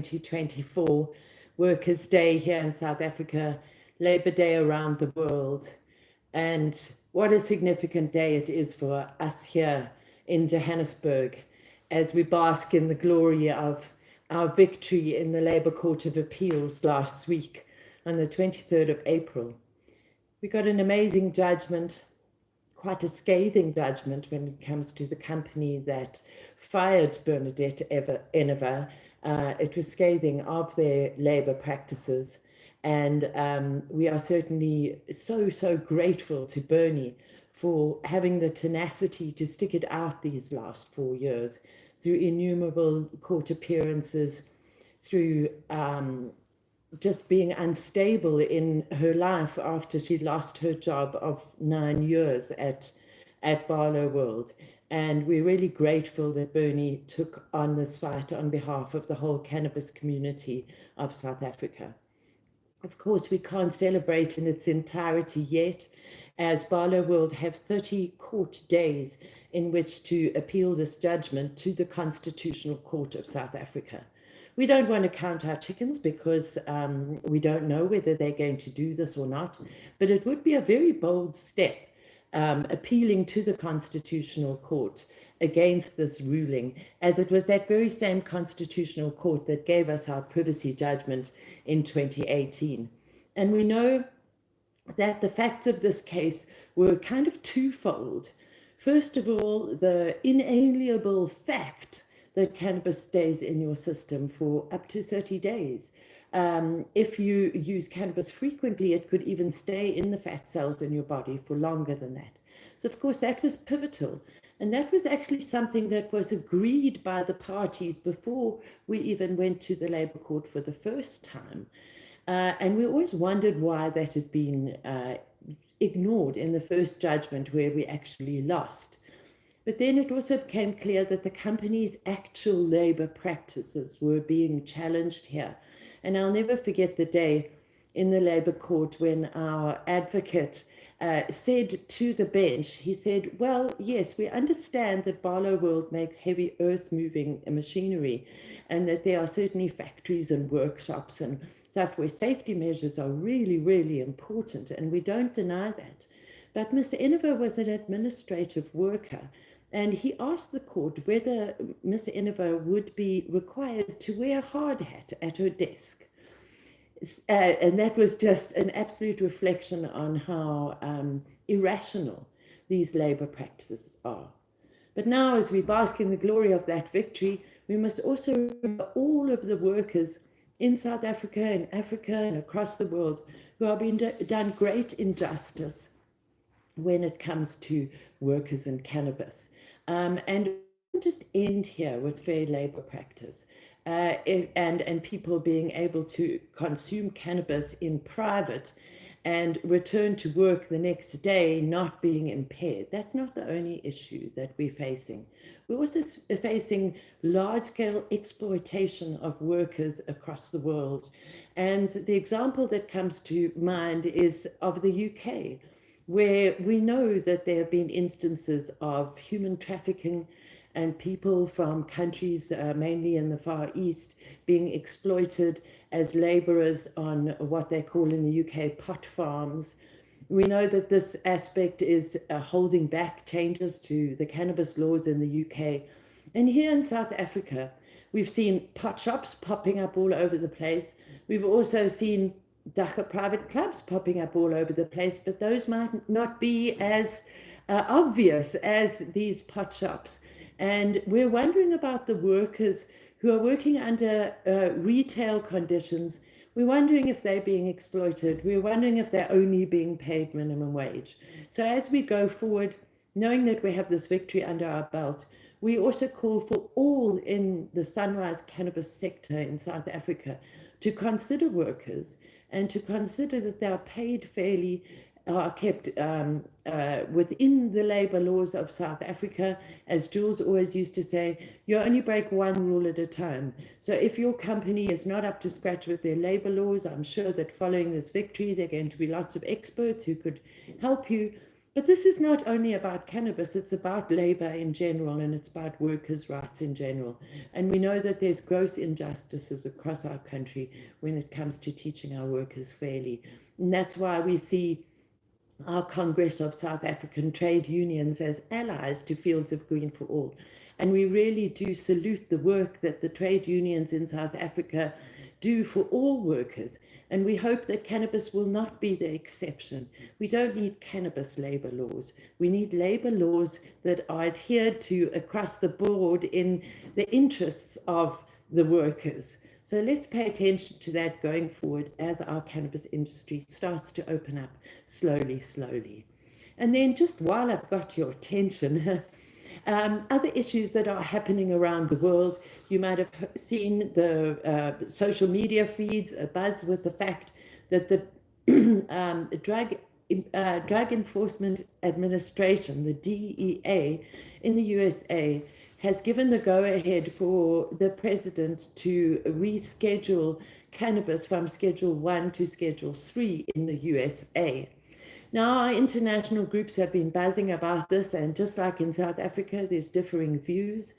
2024, Workers' Day here in South Africa, Labour Day around the world. And what a significant day it is for us here in Johannesburg as we bask in the glory of our victory in the Labour Court of Appeals last week on the 23rd of April. We got an amazing judgment, quite a scathing judgment when it comes to the company that fired Bernadette Enever. It was scathing of their labour practices. And we are certainly so grateful to Bernie for having the tenacity to stick it out these last 4 years through innumerable court appearances, through just being unstable in her life after she lost her job of 9 years at Barlow World. And we're really grateful that Bernie took on this fight on behalf of the whole cannabis community of South Africa. Of course, we can't celebrate in its entirety yet, as Barlow World have 30 court days in which to appeal this judgment to the Constitutional Court of South Africa. We don't want to count our chickens because we don't know whether they're going to do this or not, but it would be a very bold step appealing to the Constitutional Court against this ruling, as it was that very same Constitutional Court that gave us our privacy judgment in 2018. And we know that the facts of this case were kind of twofold. First of all, the inalienable fact that cannabis stays in your system for up to 30 days. If you use cannabis frequently, it could even stay in the fat cells in your body for longer than that. So of course, that was pivotal. And that was actually something that was agreed by the parties before we even went to the Labour Court for the first time. And we always wondered why that had been ignored in the first judgment where we actually lost. But then it also became clear that the company's actual labour practices were being challenged here. And I'll never forget the day in the Labour Court when our advocate said to the bench, he said, well, yes, we understand that Barlow World makes heavy earth-moving machinery and that there are certainly factories and workshops and stuff where safety measures are really, really important, and we don't deny that. But Ms. Enever was an administrative worker, and he asked the court whether Ms. Enever would be required to wear a hard hat at her desk. And that was just an absolute reflection on how irrational these labour practices are. But now, as we bask in the glory of that victory, we must also remember all of the workers in South Africa and across the world who are being done great injustice when it comes to workers in cannabis. And we don't just end here with fair labour practice. And people being able to consume cannabis in private and return to work the next day not being impaired. That's not the only issue that we're facing. We're also facing large-scale exploitation of workers across the world. And the example that comes to mind is of the UK, where we know that there have been instances of human trafficking and people from countries, mainly in the Far East, being exploited as labourers on what they call in the UK pot farms. We know that this aspect is holding back changes to the cannabis laws in the UK. And here in South Africa, we've seen pot shops popping up all over the place. We've also seen Dagga private clubs popping up all over the place, but those might not be as obvious as these pot shops. And we're wondering about the workers who are working under retail conditions. We're wondering if they're being exploited. We're wondering if they're only being paid minimum wage. So as we go forward, knowing that we have this victory under our belt, we also call for all in the Sunrise cannabis sector in South Africa to consider workers and to consider that they are paid fairly, are kept within the labour laws of South Africa. As Jules always used to say, you only break one rule at a time. So if your company is not up to scratch with their labour laws, I'm sure that following this victory, there are going to be lots of experts who could help you But this is not only about cannabis, it's about labor in general, and it's about workers' rights in general. And we know that there's gross injustices across our country when it comes to teaching our workers fairly. And that's why we see our Congress of South African Trade Unions as allies to Fields of Green for All. And we really do salute the work that the trade unions in South Africa do for all workers. And we hope that cannabis will not be the exception. We don't need cannabis labor laws. We need labor laws that are adhered to across the board in the interests of the workers. So let's pay attention to that going forward as our cannabis industry starts to open up slowly. And then just while I've got your attention, other issues that are happening around the world, you might have seen the social media feeds abuzz with the fact that the Drug Enforcement Administration, the DEA in the USA, has given the go-ahead for the president to reschedule cannabis from Schedule 1 to Schedule 3 in the USA. Now, our international groups have been buzzing about this, and just like in South Africa, there's differing views.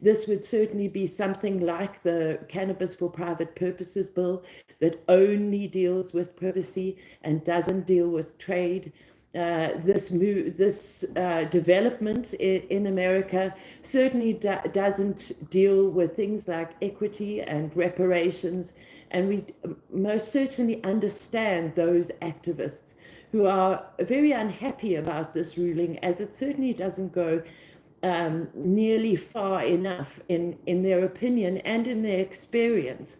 This would certainly be something like the Cannabis for Private Purposes bill that only deals with privacy and doesn't deal with trade. This development in America certainly doesn't deal with things like equity and reparations, and we most certainly understand those activists who are very unhappy about this ruling, as it certainly doesn't go nearly far enough in their opinion and in their experience.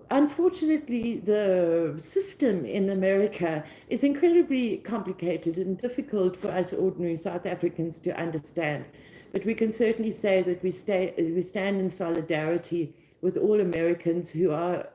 Unfortunately, the system in America is incredibly complicated and difficult for us ordinary South Africans to understand. But we can certainly say that we stand in solidarity with all Americans who are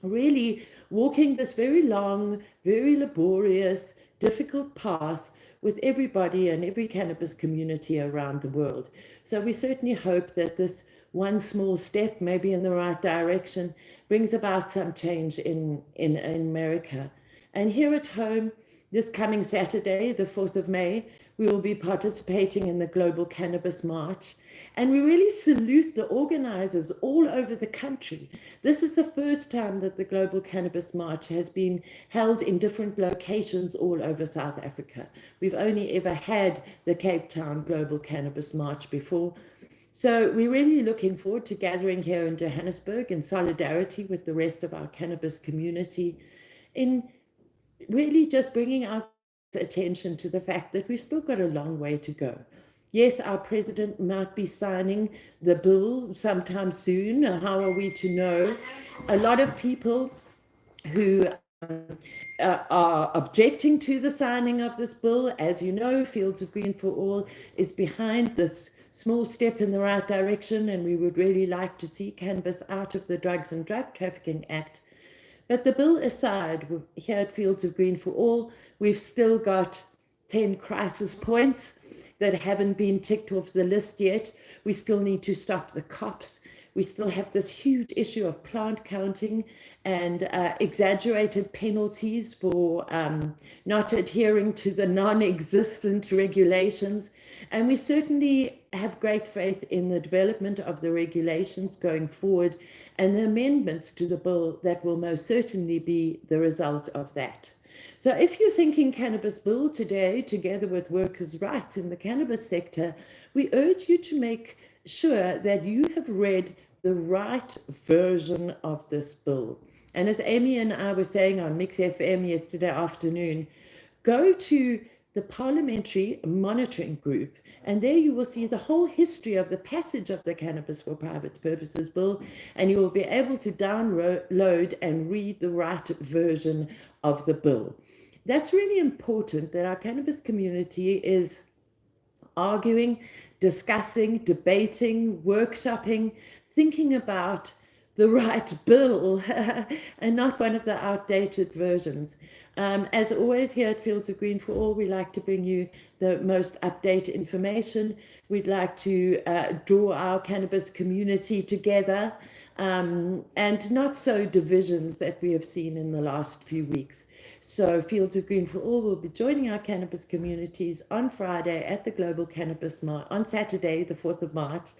really walking this very long, very laborious, difficult path with everybody and every cannabis community around the world. So we certainly hope that this one small step, maybe in the right direction, brings about some change in America. And here at home, this coming Saturday, the 4th of May, we will be participating in the Global Cannabis March. And we really salute the organizers all over the country. This is the first time that the Global Cannabis March has been held in different locations all over South Africa. We've only ever had the Cape Town Global Cannabis March before. So we're really looking forward to gathering here in Johannesburg in solidarity with the rest of our cannabis community, in really just bringing our attention to the fact that we've still got a long way to go. Yes, our president might be signing the bill sometime soon. How are we to know? A lot of people who are objecting to the signing of this bill, as you know, Fields of Green for All is behind this small step in the right direction, and we would really like to see cannabis out of the Drugs and Drug Trafficking Act. But the bill aside, here at Fields of Green for All, we've still got 10 crisis points that haven't been ticked off the list yet. We still need to stop the cops. We still have this huge issue of plant counting and exaggerated penalties for not adhering to the non-existent regulations. And we certainly have great faith in the development of the regulations going forward and the amendments to the bill that will most certainly be the result of that. So if you're thinking cannabis bill today, together with workers' rights in the cannabis sector, we urge you to make sure that you have read the right version of this bill. And as Amy and I were saying on Mix FM yesterday afternoon, go to the Parliamentary Monitoring Group, and there you will see the whole history of the passage of the Cannabis for Private Purposes bill, and you will be able to download and read the right version of the bill. That's really important, that our cannabis community is arguing, discussing, debating, workshopping, thinking about the right bill and not one of the outdated versions. As always, here at Fields of Green for All, we like to bring you the most updated information. We'd like to draw our cannabis community together and not so divisions that we have seen in the last few weeks. So Fields of Green for All will be joining our cannabis communities on Friday at the Global Cannabis March, on Saturday, the 4th of March,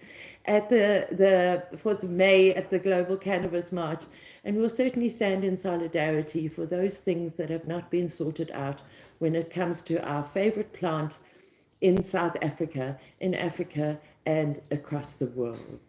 at the 4th of May at the Global Cannabis March. And we'll certainly stand in solidarity for those things that have not been sorted out when it comes to our favorite plant in South Africa, in Africa, and across the world.